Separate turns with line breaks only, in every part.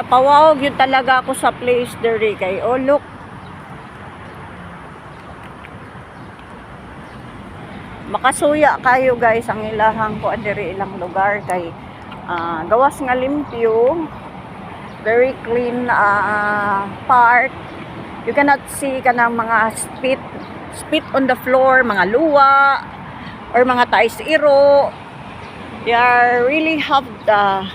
napawawag yun talaga ako sa place dere kay oh look. Makasuya kayo guys ang ilahang ko dere ilang lugar kay gawas nga limpyo, very clean park. You cannot see kanang mga spit on the floor, mga luwa or mga tais-iro. They are really have the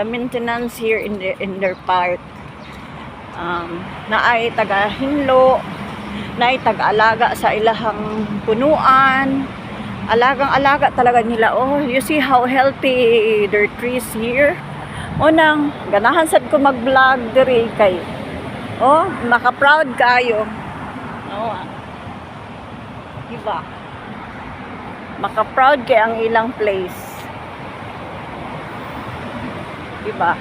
maintenance here in their park. Naay taga-hinlo, naay taga-alaga sa ilahang punuan. Alagang-alaga talaga nila. Oh, you see how healthy their trees here. O nang ganahan sad ko mag-vlog diri kay. Oh, maka-proud kayo. Oh. Diba? Maka-proud kay ang ilang place. Diba?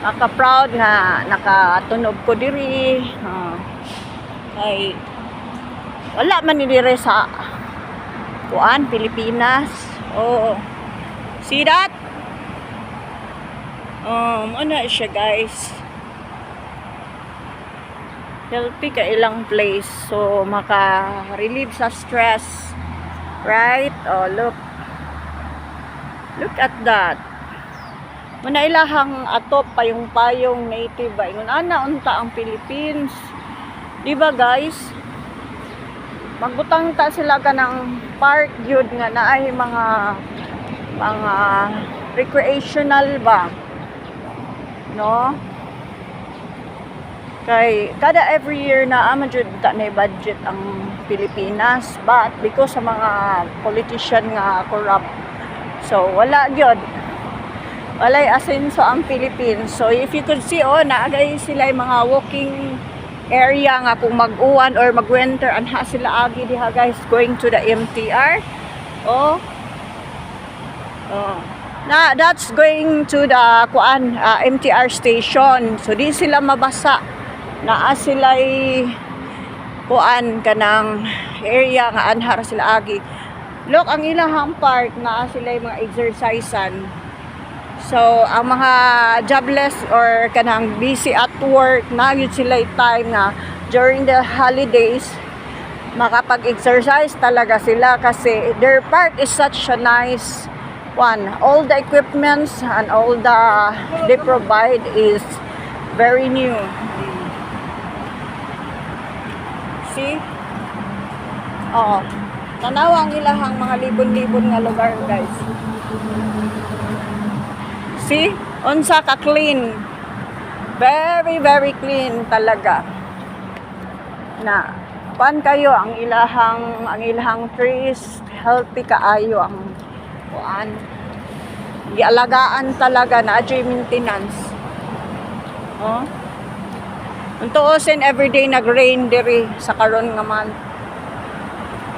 Maka-proud nga nakatunog ko diri. Ay wala man ni dire sa kuan Pilipinas. Oh. See that? Ano siya guys? Healthy ka ilang place. So maka-relieve sa stress. Right? Oh, look. Look at that. Muna ilahang atop payong-payong native ba? Ingon ana unta ang Philippines. Di ba guys? Magbutang ta sila ka ng park yun nga na ay mga recreational ba? No? Kay kada every year na amajud ta na budget ang Pilipinas, but because sa mga politician nga corrupt, so wala gyud. Walay asenso ang Philippines. So if you could see, oh, naagay sila yung mga walking area nga kung mag-uwan or mag-winter, anha sila agi diha guys, going to the MTR. Oh. Oh. Na that's going to the kuan MTR station. So di sila mabasa. Naa sila kuan kanang area nga anha sila agi. Look ang ilahang park, naa sila yung mga exercisean. So, ang mga jobless or kanang busy at work, nagyud sila time na during the holidays, makapag-exercise talaga sila kasi their park is such a nice one. All the equipments and all they provide is very new. See? Oh, tanaw ang ilahang mga libon-libon nga lugar, guys. See? Unsa ka clean. Very, very clean talaga. Na, pan kayo ang ilahang trees, healthy kaayo ang kuan. Gialagaan talaga na adyo maintenance. Oh. Untuosin everyday nag-rain diri sa karon nga man.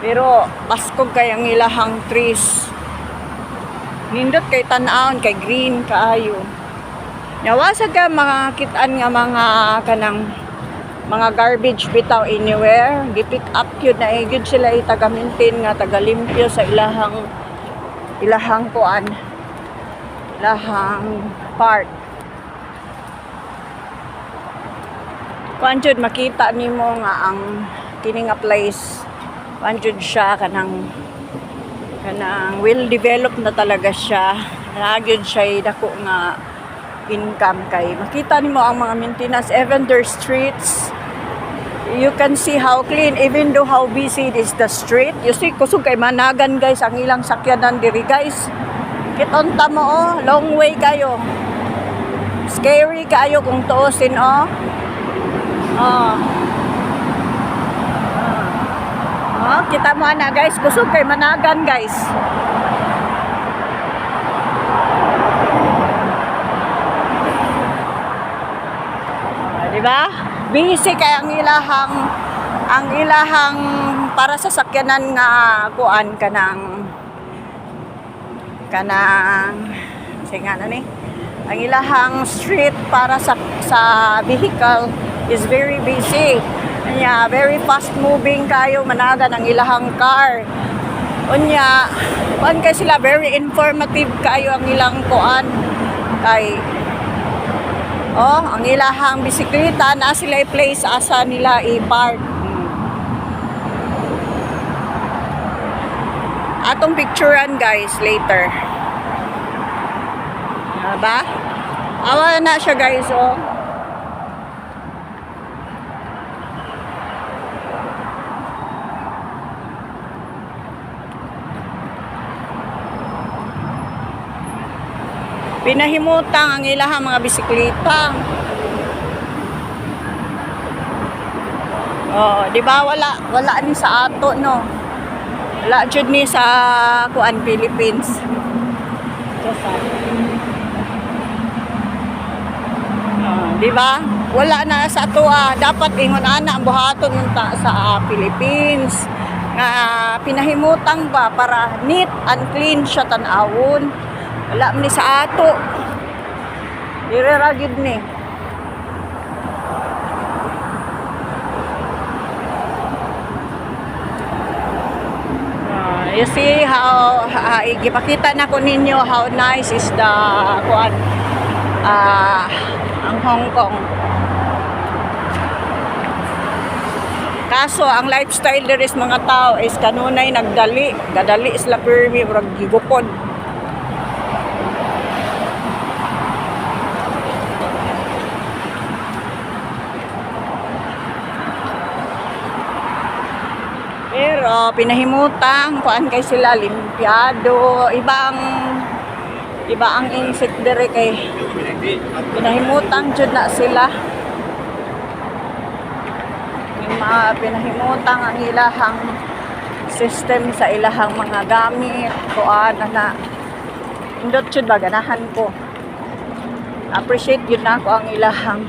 Pero paskog kay ang ilahang trees. Nindot kay tan-aon kay green kaayo. Nawasa ka makakitaan nga mga kanang mga garbage bitaw anywhere. Gipick up yun na gyud sila taga-maintain nga taga-limpyo sa ilahang kuan. Ilahang park. Kuan jud makita nimo nga ang kini nga place. Kuan jud siya kanang well developed na talaga siya. Nagyod siya dako nga income kay makita nimo ang mga maintenance, even their streets. You can see how clean even though how busy is the street. You see kusog kay managan guys ang ilang sakyanan diri guys. Kitonta mo oh, long way kayo. Scary kayo kung tuusin oh. Oh. Oh, kita mo na guys, kusog kay managan guys. Diba? Busy kay ang ilahang para sa sakyanan nga kuan kanang singano ni. Ang ilahang street para sa vehicle is very busy. Unya, very fast moving kayo managan ang ilahang car. Unya, kuan kay sila very informative kayo ang ilang kuan kay Oh, ang ilahang bisikleta na sila i-place asa nila i-park. Atong picturean guys later. Diba? Awa na siya guys, oh. Pinahimutang ang ilahang mga bisikleta. Oh, di ba wala ni sa ato no. Wala jud ni sa kuan Philippines. Di ba? Wala na sa ato dapat ingon ana ang buhaton unta sa Philippines. Nga pinahimutang ba para neat and clean siya tan-awon. Wala man ni sa ato. Direragid ni. You see how ipakita na ko ninyo how nice is the kuan ang Hong Kong. Kaso ang lifestyle diri sa mga tao is kanunay gadali sila permi murag gigupod. Pero pinahimutang kuan kay sila limpyado, iba ang insect dire kay pinahimutang jud na sila. Pinahimutang ang ilahang system sa ilahang mga gamit, kuan na indot jud ba ganahan ko. Appreciate yun na ko ang ilahang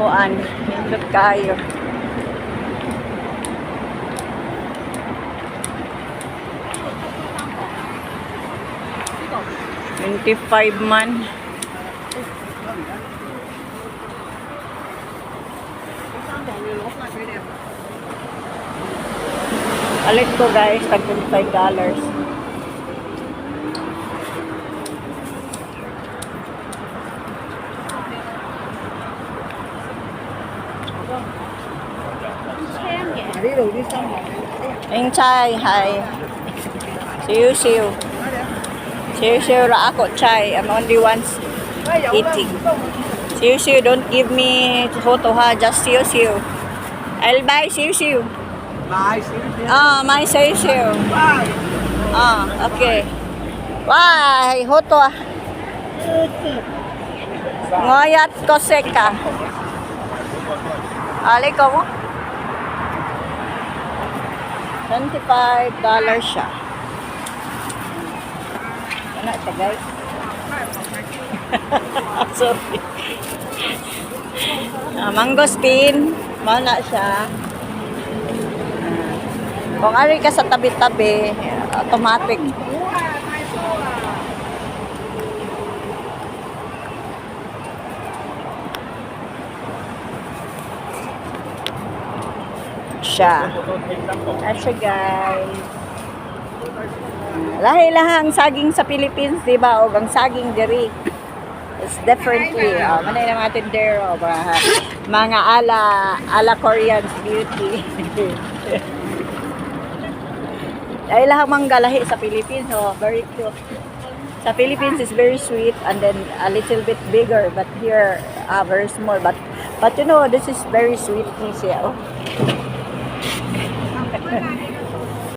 kuan, indot kayo. 25 man. Alit ko guys, tag $25. Anh trai, hi. See you. Siu ra ako chai. I'm only once eating. Siu, don't give me photo ha. Just siu. I'll buy siu.
Bye, siu.
My siu.
Bye.
Okay. Why? Photo ah. Ngoyat ko seka. Ali ko mo? $25 siya. Ano ito guys? Sorry. Mangosteen. Mana siya. Kung ari ka sa tabi-tabi, automatic. Siya. Asya guys. Lahi-lahang saging sa Philippines, di ba? O ang saging diri. It's differently. Manay na mga tindero. Mga ala Korean's beauty. Lahi-lahang manggalahi sa Philippines. Very cute. Sa Philippines is very sweet and then a little bit bigger. But here, very small. But you know, this is very sweet siya.